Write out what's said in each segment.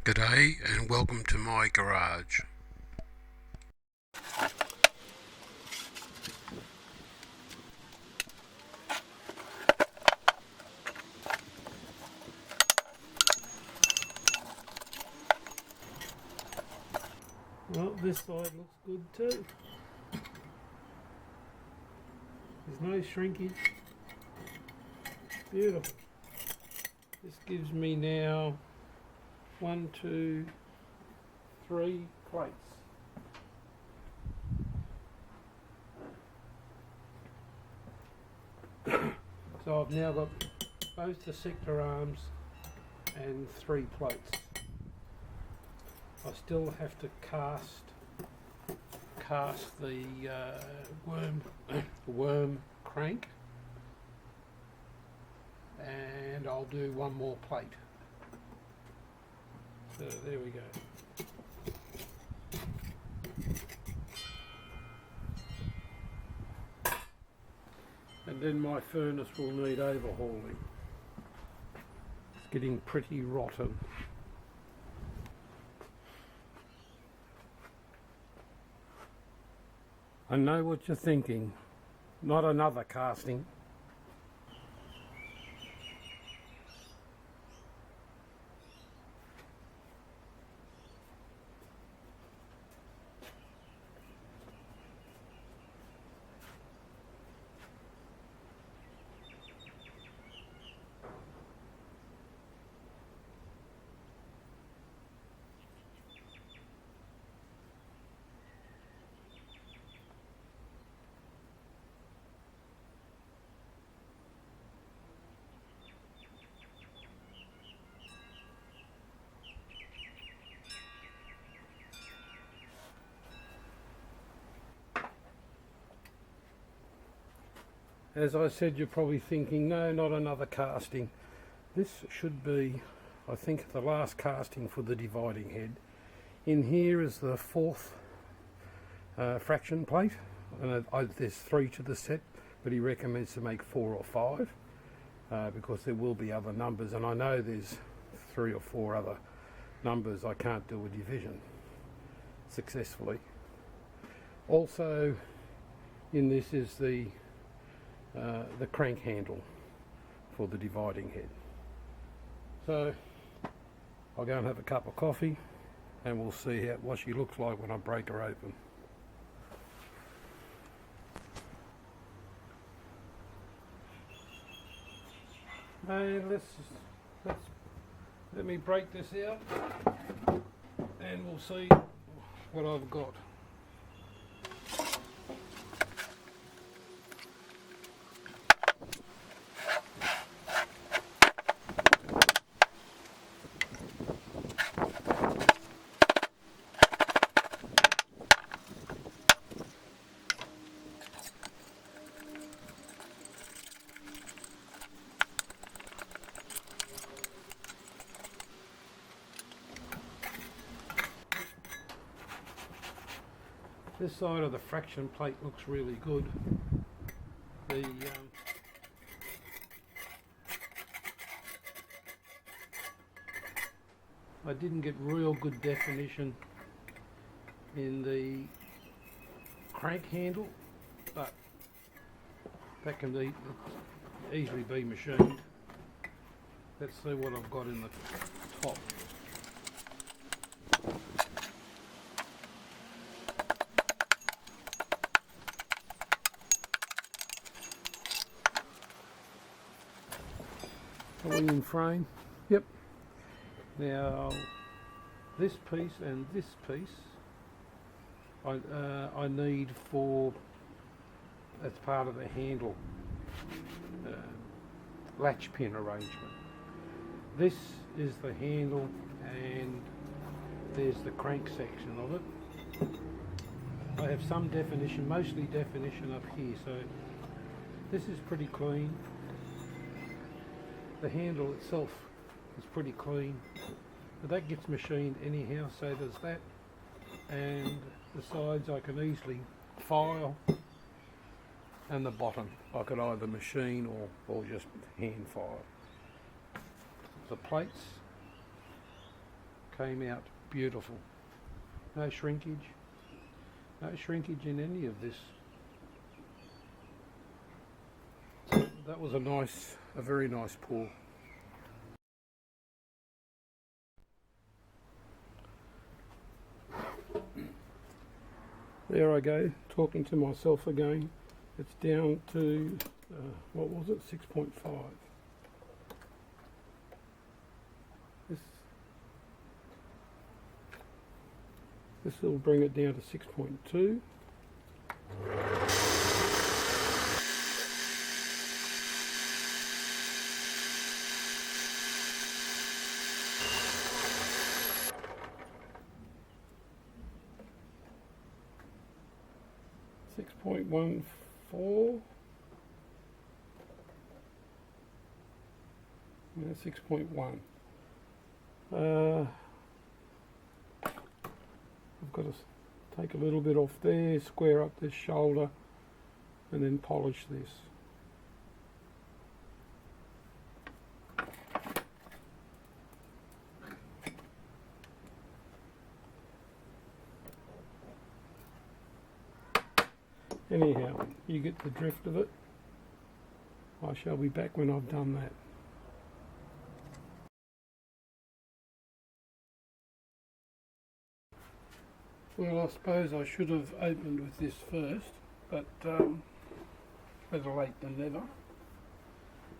G'day and welcome to my garage. Well, this side looks good too. There's no shrinkage. Beautiful. This gives me now 1, 2, 3 plates. So I've now got both the sector arms and 3 plates. I still have to cast the worm crank, and I'll do one more plate. So there we go. And then my furnace will need overhauling. It's getting pretty rotten. I know what you're thinking. Not another casting. As I said, you're probably thinking, no, not another casting. This should be, I think, the last casting for the dividing head. In here is the 4th fraction plate, and there's 3 to the set, but he recommends to make 4 or 5 because there will be other numbers, and I know there's 3 or 4 other numbers I can't do a division successfully. Also in this is the crank handle for the dividing head. So I'll go and have a cup of coffee and we'll see what she looks like when I break her open. And let me break this out and we'll see what I've got. This side of the fraction plate looks really good. I didn't get real good definition in the crank handle, but that can easily be machined. Let's see what I've got in the top. In frame. Yep. Now this piece and this piece I need for as part of the handle latch pin arrangement. This is the handle and there's the crank section of it. I have some definition, mostly definition up here, so this is pretty clean. The handle itself is pretty clean, but that gets machined anyhow, so there's that, and the sides I can easily file, and the bottom I could either machine or just hand file. The plates came out beautiful. No shrinkage. No shrinkage in any of this. So that was a very nice pour. There I go, talking to myself again. It's down to, what was it, 6.5. This will bring it down to 6.2. .14. Yeah, 6.1. I've got to take a little bit off there, square up this shoulder, and then polish this. Anyhow, you get the drift of it. I shall be back when I've done that. Well, I suppose I should have opened with this first, but better late than never.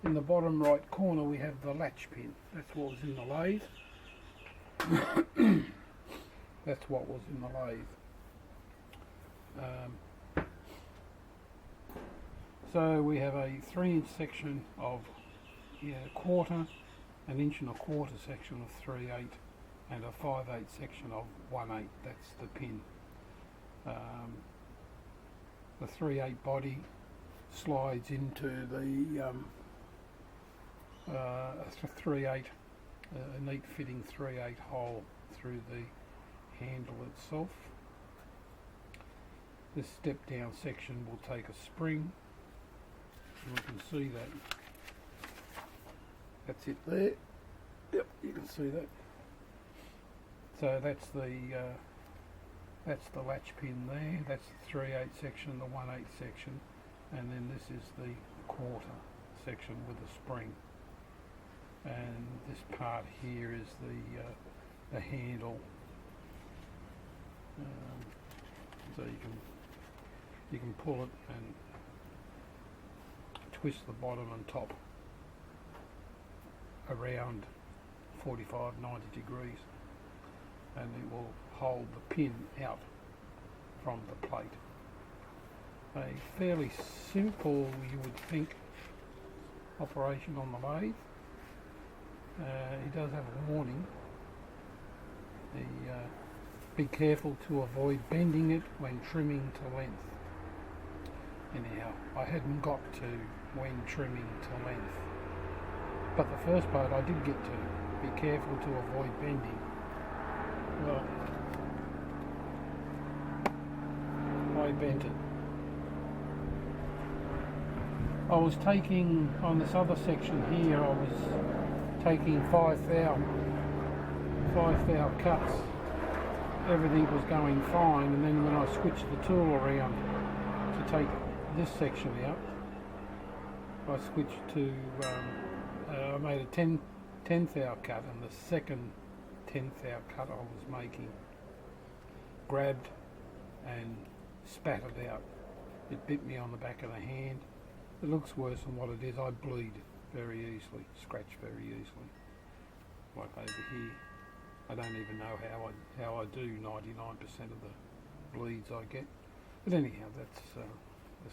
In the bottom right corner we have the latch pin. That's what was in the lathe. That's what was in the lathe. So we have a 3-inch section of quarter, an 1.25 section of 3/8, and a 5/8 section of 1/8. That's the pin. The 3/8 body slides into the 3/8, a neat fitting 3/8 hole through the handle itself. This step down section will take a spring. You can see that. That's it there. Yep, you can see that. So that's the latch pin there. That's the 3/8 section, the 1/8 section, and then this is the quarter section with a spring. And this part here is the handle. So you can pull it and twist the bottom and top around 45-90 degrees, and it will hold the pin out from the plate. A fairly simple, you would think, operation on the lathe. It does have a warning. Be careful to avoid bending it when trimming to length. Anyhow, I hadn't got to when trimming to length, but the first part I did get to. Be careful to avoid bending. Well, I bent it. I was taking, on this other section here, I was taking 5 thou cuts. Everything was going fine, and then when I switched the tool around to take this section out, I switched to, I made a 10 thou cut, and the second 10 thou cut I was making grabbed and spat it out. It bit me on the back of the hand. It looks worse than what it is. I bleed very easily, scratch very easily. Like over here, I don't even know how I do 99% of the bleeds I get. But anyhow, that's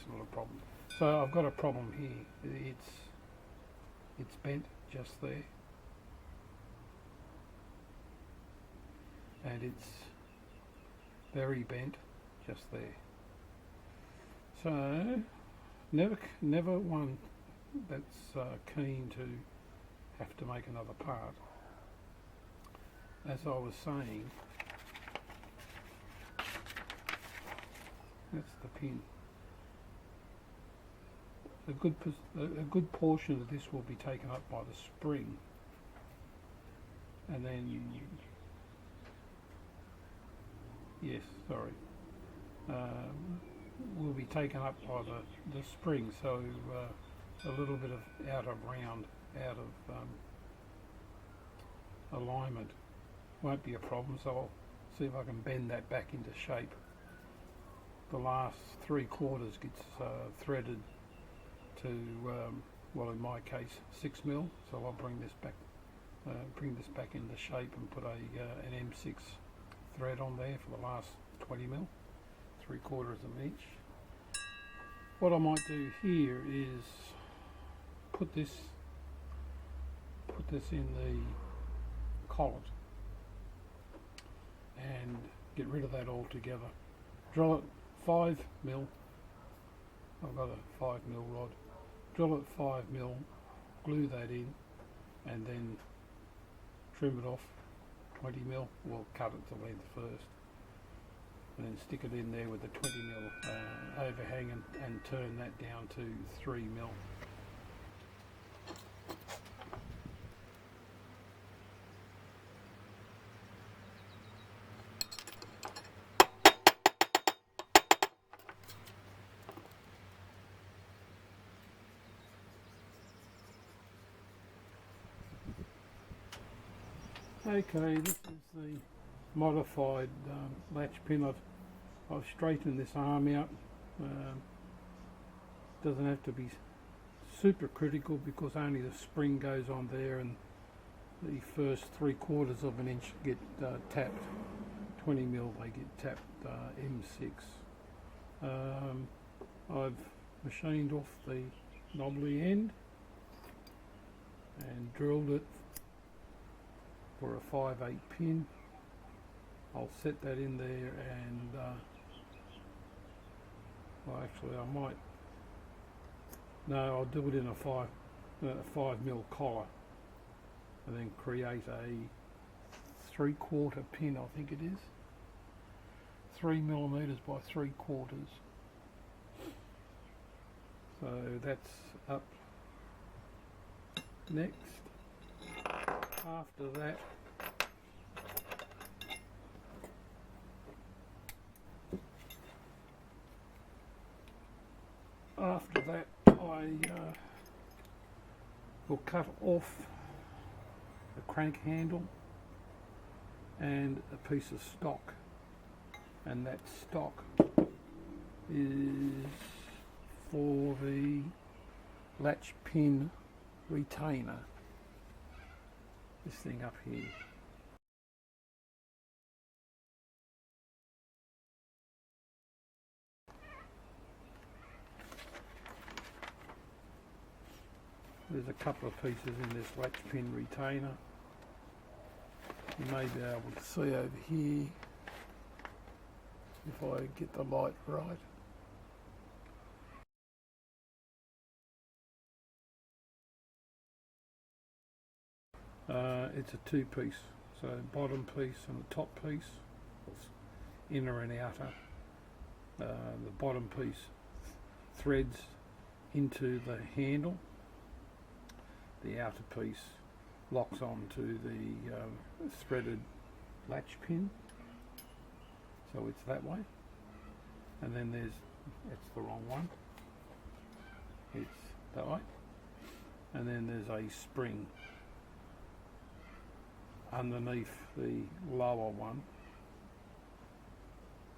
not a problem. So I've got a problem here. It's bent just there, and it's very bent just there. So never one that's keen to have to make another part. As I was saying, that's the pin. A good portion of this will be taken up by the spring, and then yes, sorry, will be taken up by the spring, so a little bit of out of round, out of alignment won't be a problem, so I'll see if I can bend that back into shape. The last 3/4 gets threaded to, well, in my case, 6mm, so I'll bring this back into shape and put an M6 thread on there for the last 20mm, 3/4 of an inch. What I might do here is put this in the collet and get rid of that altogether. Drill it 5mm. I've got a 5mm rod. Drill it 5mm, glue that in, and then trim it off 20mm. We'll cut it to length first, and then stick it in there with a 20mm overhang and turn that down to 3mm. Okay, this is the modified latch pin. I've straightened this arm out. Doesn't have to be super critical because only the spring goes on there, and the first 3/4 of an inch get tapped. 20mm they get tapped M6. I've machined off the knobbly end and drilled it for a 5/8 pin. I'll set that in there, and well, actually I might, no, I'll do it in a 5mm collar, and then create a 3/4 pin, I think it is, 3mm by 3/4. So that's up next. After that, I will cut off the crank handle and a piece of stock, and that stock is for the latch pin retainer, this thing up here. There's a couple of pieces in this latch pin retainer. You may be able to see over here if I get the light right. It's a two-piece, so bottom piece and the top piece, inner and outer. The bottom piece threads into the handle. The outer piece locks onto the threaded latch pin, so it's that way. And then it's the wrong one, it's that way. And then there's a spring underneath the lower one,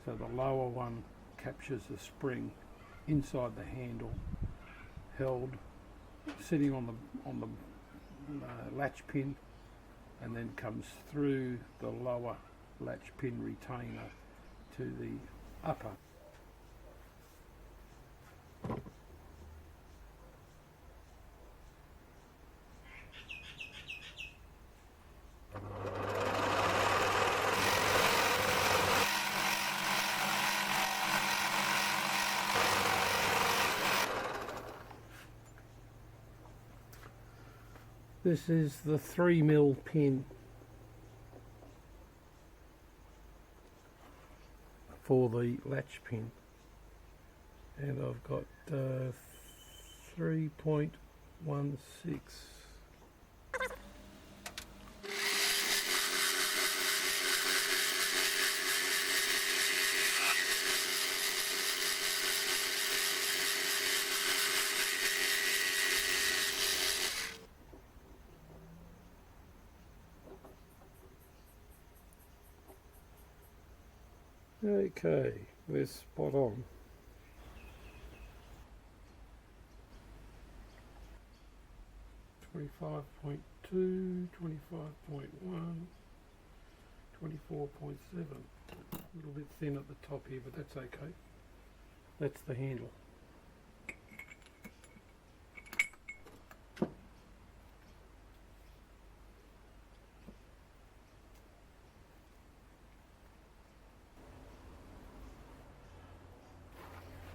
so the lower one captures the spring inside the handle, held, sitting on the latch pin, and then comes through the lower latch pin retainer to the upper. This is the 3mm pin for the latch pin, and I've got 3.16. Okay, we're spot on. .2, 25.1, 24.7. A little bit thin at the top here, but that's okay. That's the handle.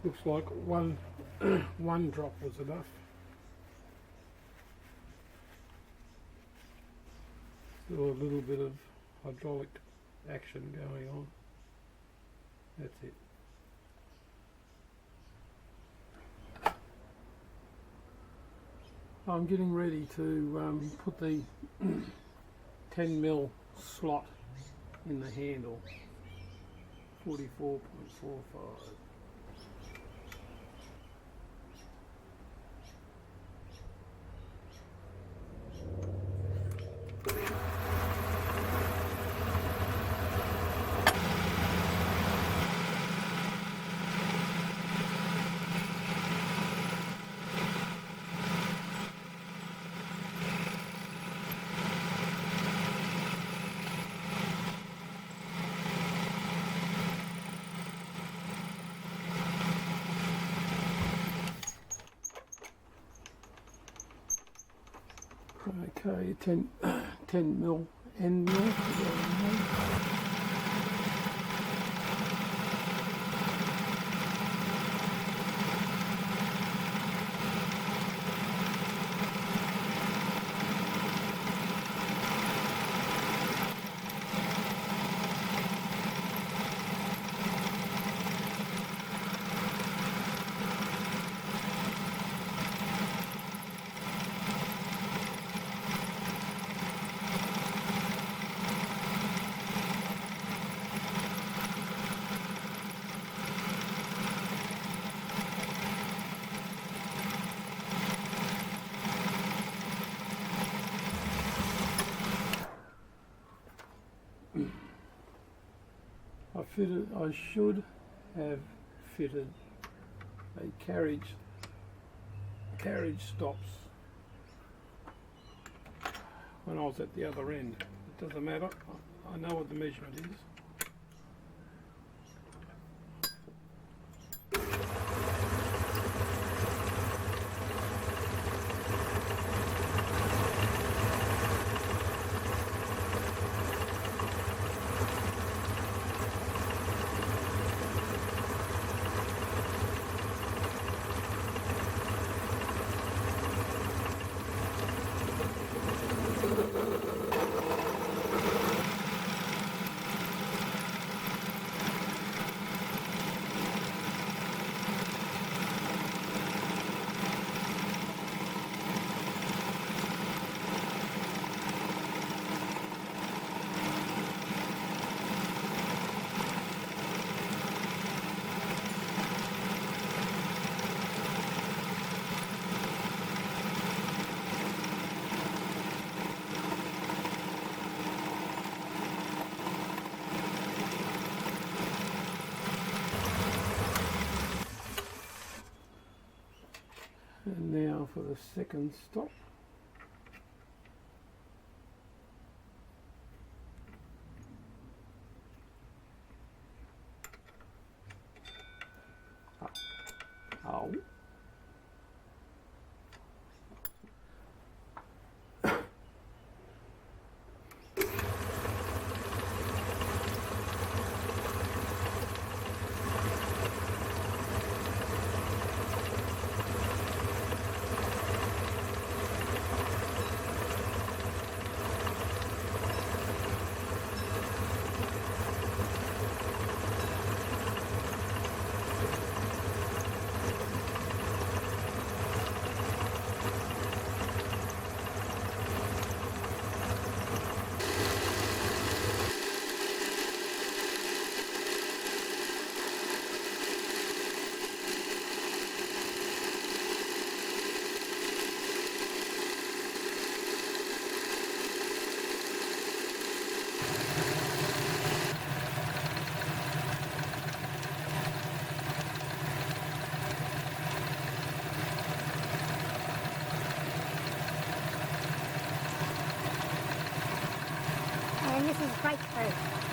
Looks like one drop was enough. Still a little bit of hydraulic action going on. That's it. I'm getting ready to put the 10mm slot in the handle. 44.45. Okay, 10mm end mill. I should have fitted a carriage stops when I was at the other end. It doesn't matter, I know what the measurement is. And now for the second stop. Oh. this is grapefruit.